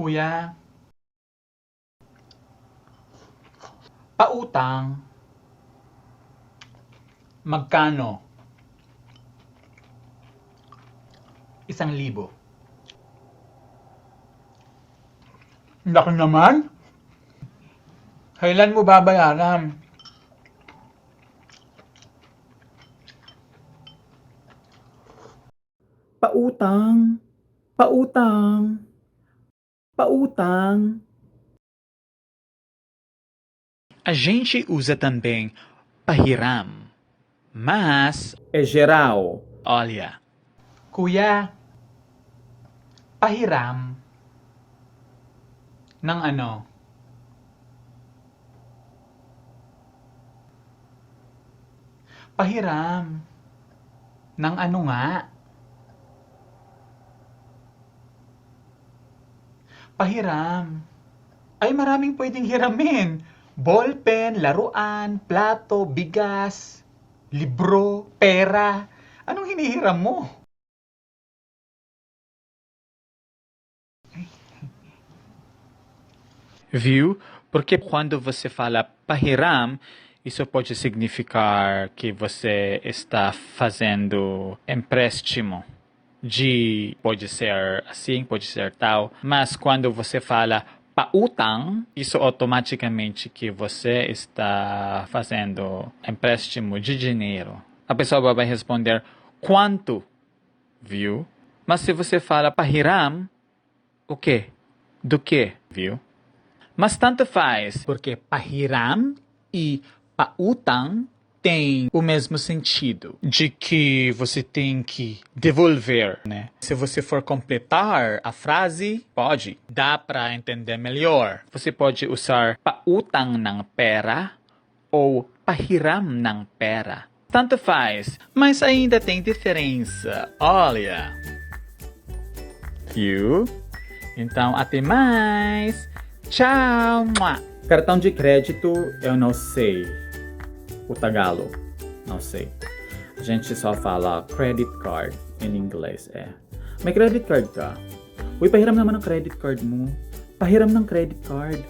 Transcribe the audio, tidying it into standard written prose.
Kuya, pautang, magkano? 1,000. Laki naman. Kailan mo babayaran? Pautang, pautang, pautang. A gente usa também pahiram. Mas, É geral. olha, Kuya, pahiram ng ano? Pahiram ng ano nga? Pahiram. Ay, maraming pwedeng hiramin. Ballpen, laruan, plato, bigas, libro, pera. Anong hinihiram mo? Viu? Porque quando você fala pahiram, isso pode significar que você está fazendo empréstimo. Pode ser assim, pode ser tal. Mas quando você fala pautang, isso automaticamente que você está fazendo empréstimo de dinheiro. A pessoa vai responder quanto, viu? Mas se você fala pahiram, o quê? Do que, viu? Mas tanto faz, porque pahiram e pautang têm o mesmo sentido, de que você tem que devolver, né? Se você for completar a frase, pode, dá para entender melhor. Você pode usar pautang ng pera ou pahiram ng pera. Tanto faz, mas ainda tem diferença. Olha. Viu? Então, até mais! Tchau! Mua! Cartão de crédito, eu não sei. O Tagalog, não sei. A gente só fala credit card em inglês, May credit card ka? Uy, pahiram naman ng credit card mo. Pahiram ng credit card.